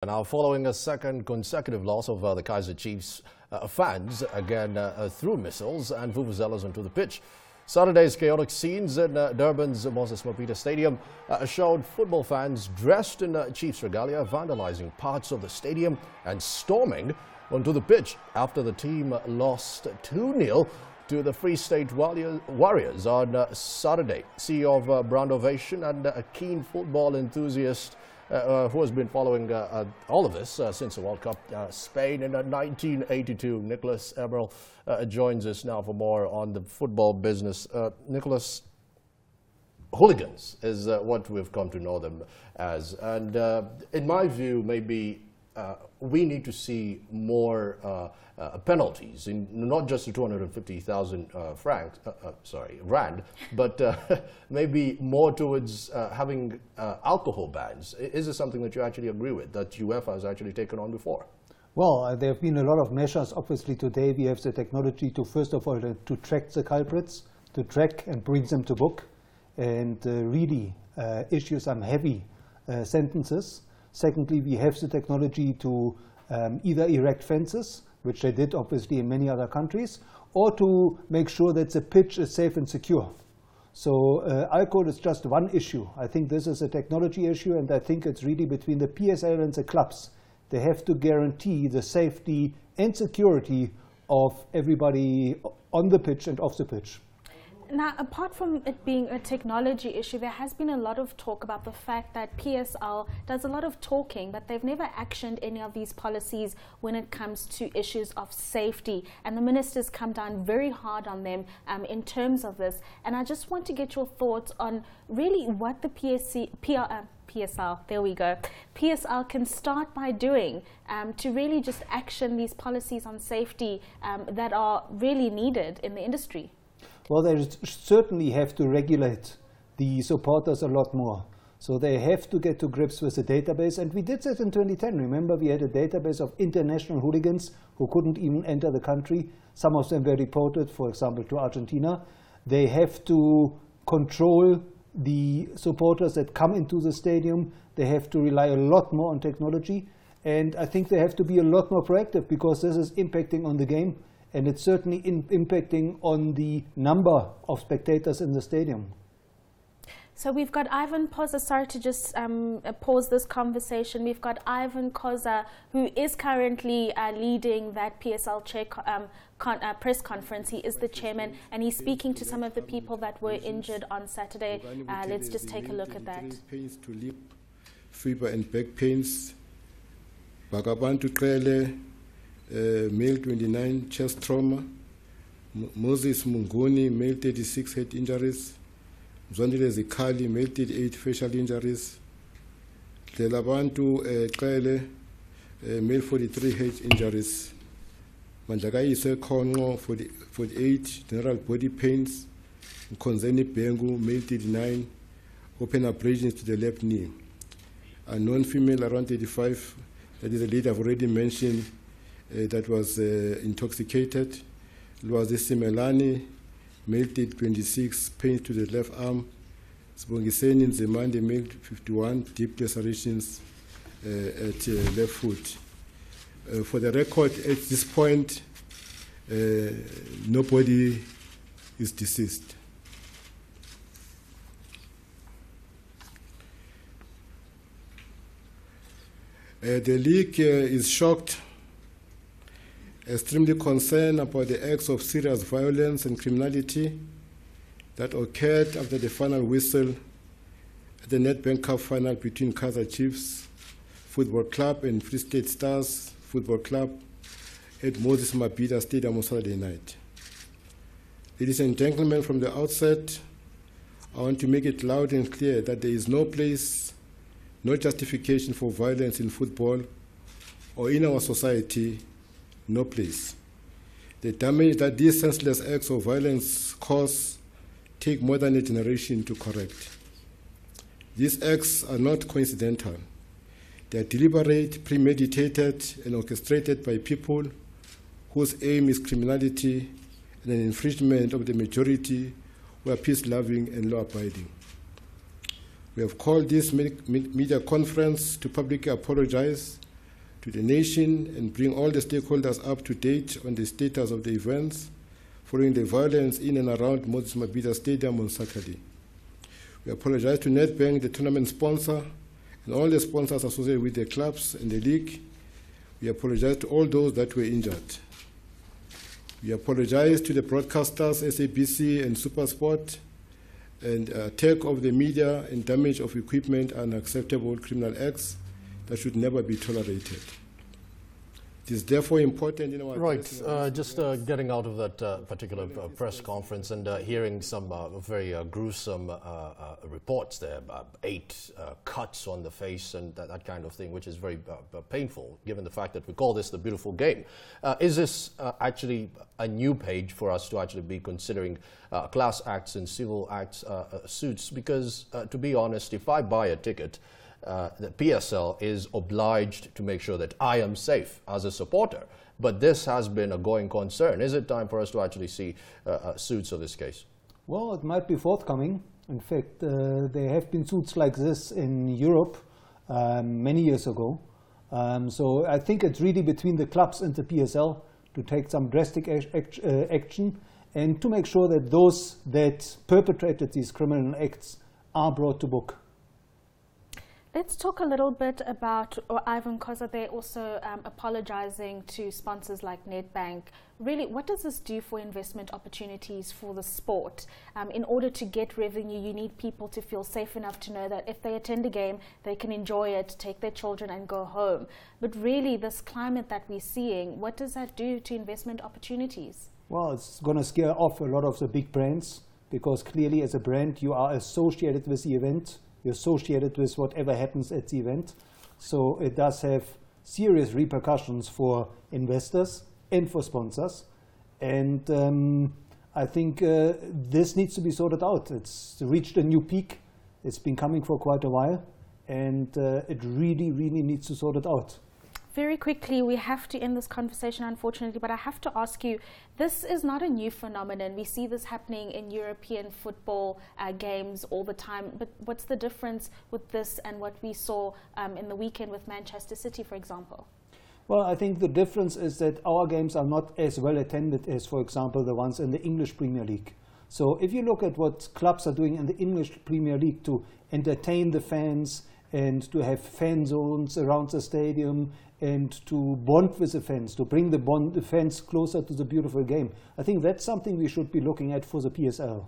Now, following a second consecutive loss of the Kaizer Chiefs, fans again threw missiles and vuvuzelas onto the pitch. Saturday's chaotic scenes in Durban's Mabhida Stadium showed football fans dressed in Chiefs regalia vandalizing parts of the stadium and storming onto the pitch after the team lost 2-0 to the Free State Warriors on Saturday. CEO of BrandOvation and a keen football enthusiast who has been following all of this since the World Cup Spain in 1982. Nikolaus Eberl joins us now for more on the football business. Nikolaus, hooligans is what we've come to know them as. And in my view, maybe we need to see more penalties, in not just the 250,000 rand, but maybe more towards having alcohol bans. Is this something that you actually agree with, that UEFA has actually taken on before? Well, there have been a lot of measures. Obviously, today we have the technology to, first of all, to track the culprits, to track and bring them to book, and really issue some heavy sentences. Secondly, we have the technology to either erect fences, which they did obviously in many other countries, or to make sure that the pitch is safe and secure. So alcohol is just one issue. I think this is a technology issue, and I think it's really between the PSL and the clubs. They have to guarantee the safety and security of everybody on the pitch and off the pitch. Now, apart from it being a technology issue, there has been a lot of talk about the fact that PSL does a lot of talking, but they've never actioned any of these policies when it comes to issues of safety. And the ministers come down very hard on them in terms of this. And I just want to get your thoughts on really what the PSL can start by doing to really just action these policies on safety that are really needed in the industry. Well, they certainly have to regulate the supporters a lot more. So they have to get to grips with the database. And we did that in 2010. Remember, we had a database of international hooligans who couldn't even enter the country. Some of them were deported, for example, to Argentina. They have to control the supporters that come into the stadium. They have to rely a lot more on technology. And I think they have to be a lot more proactive, because this is impacting on the game. And it's certainly impacting on the number of spectators in the stadium. So we've got Ivan Koza, sorry to just pause this conversation. We've got Ivan Koza, who is currently leading that PSL chair press conference. He is the chairman, and he's speaking to some of the people that were injured on Saturday. Let's just take a look at that. Pains to lip, fever and back pains. Bagabantu Krele, male 29, chest trauma. Moses Munguni, male 36, head injuries. Mzwandile Zikali, male 38, facial injuries. Tlelabantu Krele, male 43, head injuries. Mandlakayise Khonqo, 48, general body pains. Mkhonzeni Bengu, male 39, open abrasions to the left knee. A non-female around 35, that is a lady I've already mentioned, that was intoxicated. It was Simelani, male 26, pain to the left arm. Sibongiseni Nzimande, male 51, deep lacerations at left foot. For the record, at this point, nobody is deceased. The league is shocked, extremely concerned about the acts of serious violence and criminality that occurred after the final whistle at the Nedbank Cup final between Kaizer Chiefs Football Club and Free State Stars Football Club at Moses Mabhida Stadium on Saturday night. Ladies and gentlemen, from the outset, I want to make it loud and clear that there is no place, no justification for violence in football or in our society. No place. The damage that these senseless acts of violence cause take more than a generation to correct. These acts are not coincidental. They are deliberate, premeditated, and orchestrated by people whose aim is criminality and an infringement of the majority who are peace-loving and law-abiding. We have called this media conference to publicly apologize to the nation and bring all the stakeholders up to date on the status of the events following the violence in and around Moses Mabhida Stadium on Saturday. We apologize to Nedbank, the tournament sponsor, and all the sponsors associated with the clubs and the league. We apologize to all those that were injured. We apologize to the broadcasters, SABC and SuperSport, and attack of the media and damage of equipment are unacceptable criminal acts that should never be tolerated. It is therefore important in our getting out of that particular press conference and hearing some very gruesome reports there, 8 cuts on the face and that kind of thing, which is very painful, given the fact that we call this the beautiful game. Is this actually a new page for us to actually be considering class acts and civil acts suits? Because, to be honest, if I buy a ticket, the PSL is obliged to make sure that I am safe as a supporter. But this has been a going concern. Is it time for us to actually see suits of this case? Well, it might be forthcoming. In fact, there have been suits like this in Europe many years ago. So I think it's really between the clubs and the PSL to take some drastic action and to make sure that those that perpetrated these criminal acts are brought to book. Let's talk a little bit about Ivan Kozade also apologizing to sponsors like Nedbank. Really, what does this do for investment opportunities for the sport? In order to get revenue, you need people to feel safe enough to know that if they attend a game, they can enjoy it, take their children and go home. But really, this climate that we're seeing, what does that do to investment opportunities? Well, it's going to scare off a lot of the big brands, because clearly as a brand, you are associated with the event. You're associated with whatever happens at the event. So it does have serious repercussions for investors and for sponsors. And I think this needs to be sorted out. It's reached a new peak. It's been coming for quite a while. And it really, really needs to sort it out. Very quickly, we have to end this conversation, unfortunately, but I have to ask you, this is not a new phenomenon. We see this happening in European football games all the time, but what's the difference with this and what we saw in the weekend with Manchester City, for example? Well, I think the difference is that our games are not as well attended as, for example, the ones in the English Premier League. So if you look at what clubs are doing in the English Premier League to entertain the fans and to have fan zones around the stadium and to bond with the fans, to bring the fans closer to the beautiful game. I think that's something we should be looking at for the PSL.